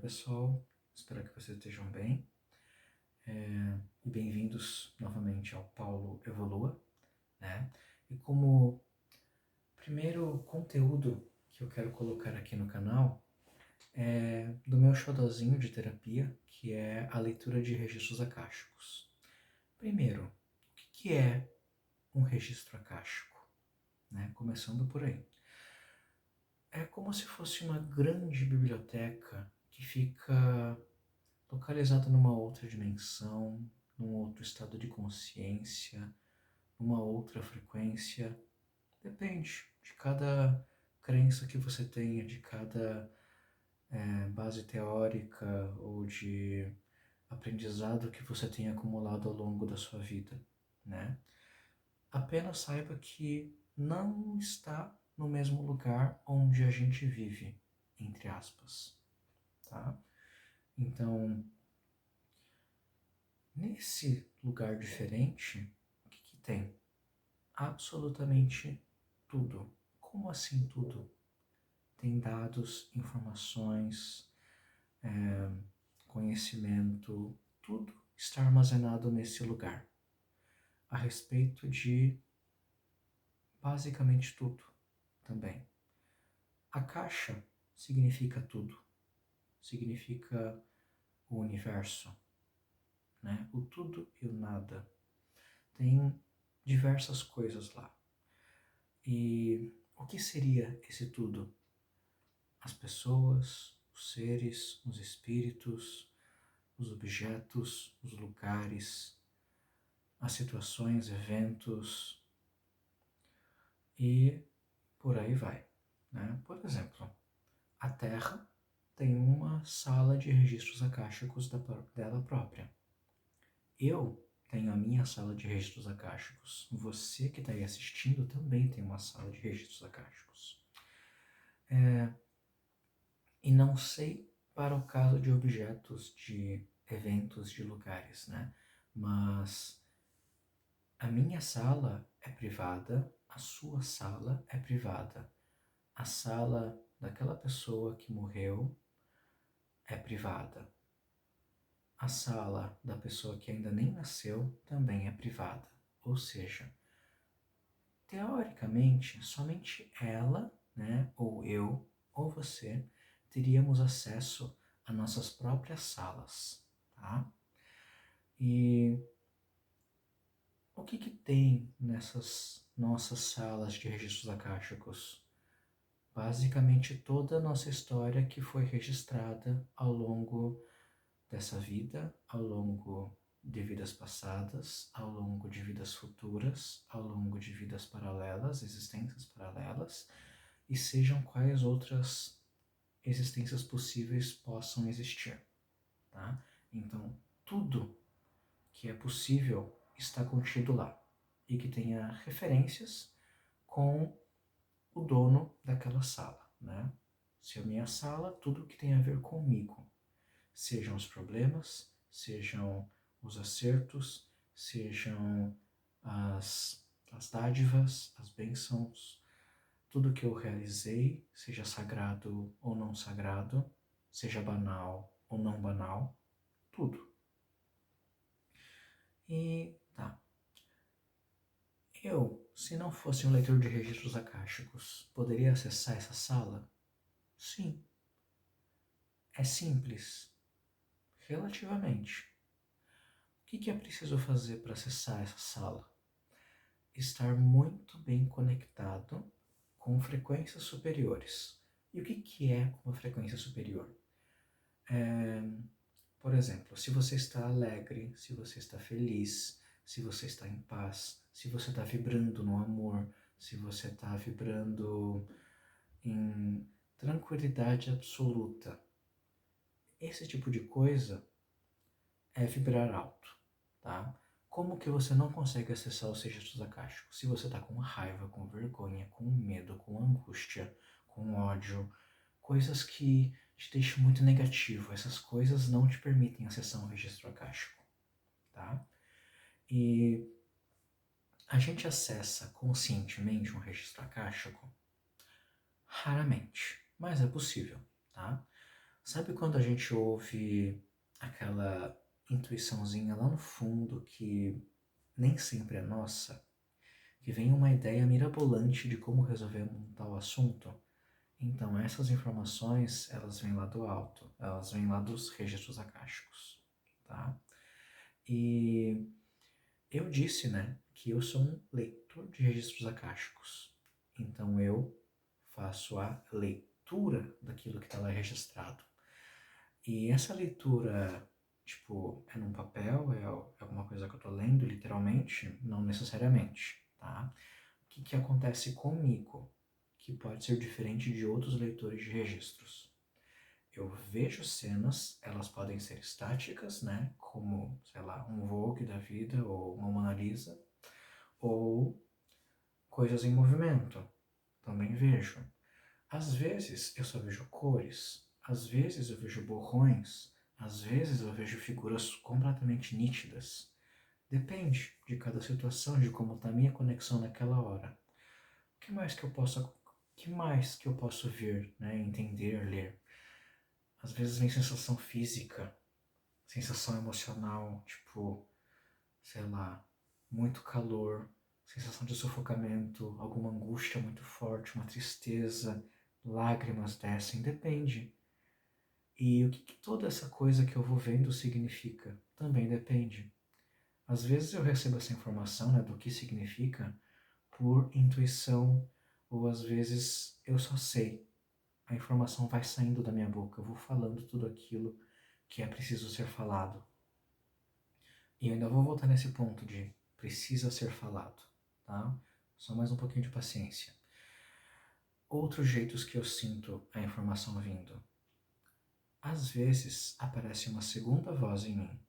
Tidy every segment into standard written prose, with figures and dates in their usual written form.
pessoal, espero que vocês estejam bem e bem-vindos novamente ao Paulo Evolua, né? E como primeiro conteúdo que eu quero colocar aqui no canal é do meu xodozinho de terapia, que é a leitura de registros acásticos. Primeiro, o que é um registro acástico? Né? Começando por aí. É como se fosse uma grande biblioteca que fica localizado numa outra dimensão, num outro estado de consciência, numa outra frequência. Depende de cada crença que você tenha, de cada base teórica ou de aprendizado que você tenha acumulado ao longo da sua vida, né? Apenas saiba que não está no mesmo lugar onde a gente vive, entre aspas, tá? Então, nesse lugar diferente, o que tem? Absolutamente tudo. Como assim tudo? Tem dados, informações, conhecimento, tudo está armazenado nesse lugar. A respeito de basicamente tudo também. A caixa significa tudo. Significa o universo, né? O tudo e o nada. Tem diversas coisas lá. E o que seria esse tudo? As pessoas, os seres, os espíritos, os objetos, os lugares, as situações, eventos e por aí vai, né? Por exemplo, a Terra tem uma sala de registros acásticos dela própria. Eu tenho a minha sala de registros acásticos. Você que está aí assistindo também tem uma sala de registros acásticos. E não sei para o caso de objetos, de eventos, de lugares, né? Mas a minha sala é privada, a sua sala é privada. A sala daquela pessoa que morreu é privada. A sala da pessoa que ainda nem nasceu também é privada. Ou seja, teoricamente, somente ela, né, ou eu, ou você, teríamos acesso a nossas próprias salas, tá? E o que tem nessas nossas salas de registros acásticos? Basicamente toda a nossa história que foi registrada ao longo dessa vida, ao longo de vidas passadas, ao longo de vidas futuras, ao longo de vidas paralelas, existências paralelas, e sejam quais outras existências possíveis possam existir, tá? Então, tudo que é possível está contido lá e que tenha referências com o dono daquela sala, né? Se é a minha sala, tudo que tem a ver comigo, sejam os problemas, sejam os acertos, sejam as dádivas, as bênçãos, tudo que eu realizei, seja sagrado ou não sagrado, seja banal ou não banal, tudo. E tá. Eu, se não fosse um leitor de registros acásticos, poderia acessar essa sala? Sim. É simples. Relativamente. O que é preciso fazer para acessar essa sala? Estar muito bem conectado com frequências superiores. E o que é uma frequência superior? Por exemplo, se você está alegre, se você está feliz, se você está em paz, se você está vibrando no amor, se você está vibrando em tranquilidade absoluta, esse tipo de coisa é vibrar alto, tá? Como que você não consegue acessar os registros acásticos? Se você está com raiva, com vergonha, com medo, com angústia, com ódio, coisas que te deixam muito negativo, essas coisas não te permitem acessar um registro acástico, tá? E a gente acessa conscientemente um registro acástico? Raramente, mas é possível, tá? Sabe quando a gente ouve aquela intuiçãozinha lá no fundo que nem sempre é nossa? Que vem uma ideia mirabolante de como resolver um tal assunto? Então, essas informações, elas vêm lá do alto, elas vêm lá dos registros akáshicos, tá? E eu disse, né, que eu sou um leitor de registros akáshicos. Então, eu faço a leitura daquilo que está lá registrado. E essa leitura, tipo, é num papel, é alguma coisa que eu tô lendo, literalmente? Não necessariamente, tá? O que que acontece comigo, que pode ser diferente de outros leitores de registros? Eu vejo cenas, elas podem ser estáticas, né? Como, sei lá, um Vogue da vida ou uma Mona Lisa, ou coisas em movimento, também vejo. Às vezes eu só vejo cores, às vezes eu vejo borrões, às vezes eu vejo figuras completamente nítidas. Depende de cada situação, de como está a minha conexão naquela hora. O que mais que eu posso ver, né, entender, ler? Às vezes vem sensação física, sensação emocional, tipo, sei lá, muito calor, sensação de sufocamento, alguma angústia muito forte, uma tristeza, lágrimas descem, depende. E o que, que toda essa coisa que eu vou vendo significa? Também depende. Às vezes eu recebo essa informação, né, do que significa por intuição, ou às vezes eu só sei. A informação vai saindo da minha boca, eu vou falando tudo aquilo que é preciso ser falado. E eu ainda vou voltar nesse ponto de precisa ser falado, tá? Só mais um pouquinho de paciência. Outros jeitos que eu sinto a informação vindo. Às vezes aparece uma segunda voz em mim.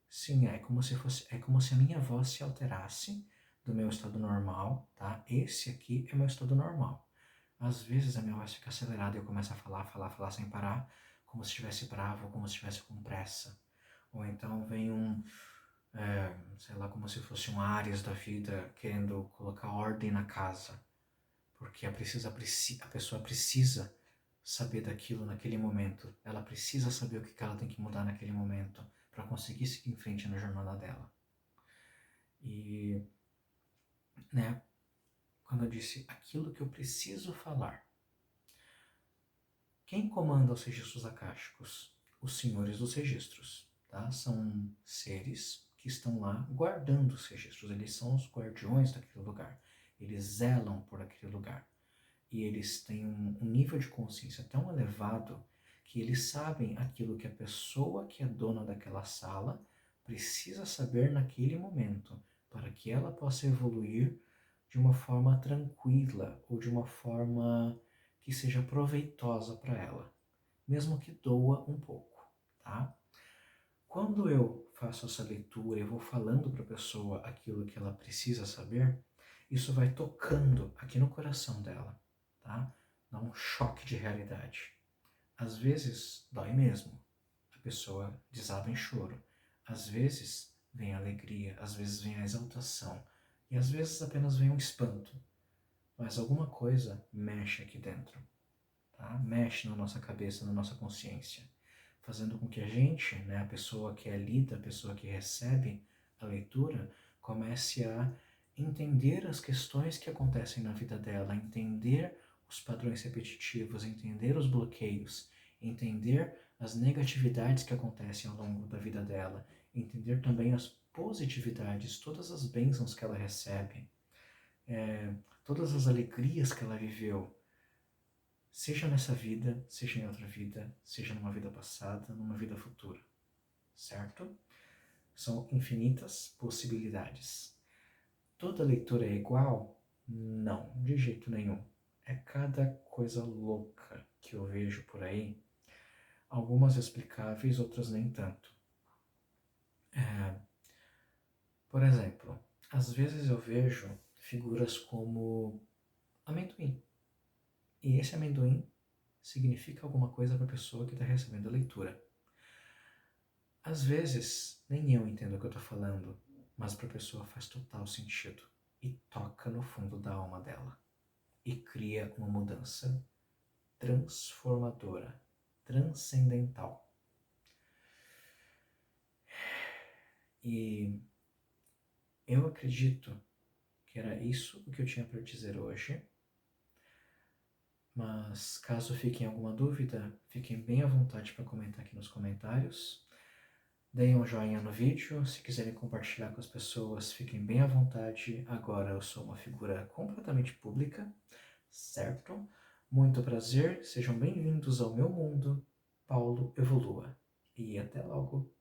Sim, é como se a minha voz se alterasse do meu estado normal, tá? Esse aqui é meu estado normal. Às vezes a minha voz fica acelerada e eu começo a falar sem parar, como se estivesse bravo, como se estivesse com pressa. Ou então vem sei lá, como se fosse um Ares da vida querendo colocar ordem na casa, porque a pessoa precisa saber daquilo naquele momento, ela precisa saber o que ela tem que mudar naquele momento para conseguir seguir em frente na jornada dela. E, né, quando eu disse aquilo que eu preciso falar, quem comanda os registros akáshicos? Os senhores dos registros, tá? São seres que estão lá guardando os registros, eles são os guardiões daquele lugar, eles zelam por aquele lugar. E eles têm um nível de consciência tão elevado que eles sabem aquilo que a pessoa que é dona daquela sala precisa saber naquele momento, para que ela possa evoluir de uma forma tranquila ou de uma forma que seja proveitosa para ela, mesmo que doa um pouco, tá? Quando eu faço essa leitura e vou falando para a pessoa aquilo que ela precisa saber, isso vai tocando aqui no coração dela, tá? Dá um choque de realidade. Às vezes dói mesmo, a pessoa desaba em choro. Às vezes vem a alegria, às vezes vem a exaltação e às vezes apenas vem um espanto. Mas alguma coisa mexe aqui dentro, tá? Mexe na nossa cabeça, na nossa consciência, fazendo com que a gente, né, a pessoa que é lida, a pessoa que recebe a leitura, comece a entender as questões que acontecem na vida dela, entender os padrões repetitivos, entender os bloqueios, entender as negatividades que acontecem ao longo da vida dela, entender também as positividades, todas as bênçãos que ela recebe, todas as alegrias que ela viveu, seja nessa vida, seja em outra vida, seja numa vida passada, numa vida futura, certo? São infinitas possibilidades. Toda leitura é igual? Não, de jeito nenhum. É cada coisa louca que eu vejo por aí, algumas explicáveis, outras nem tanto. Por exemplo, às vezes eu vejo figuras como amendoim. E esse amendoim significa alguma coisa para a pessoa que está recebendo a leitura. Às vezes, nem eu entendo o que eu estou falando, mas para a pessoa faz total sentido e toca no fundo da alma dela e cria uma mudança transformadora, transcendental. E eu acredito que era isso o que eu tinha para dizer hoje. Mas caso fiquem alguma dúvida, fiquem bem à vontade para comentar aqui nos comentários. Deem um joinha no vídeo, se quiserem compartilhar com as pessoas, fiquem bem à vontade. Agora eu sou uma figura completamente pública, certo? Muito prazer, sejam bem-vindos ao meu mundo. Paulo Evolua. E até logo!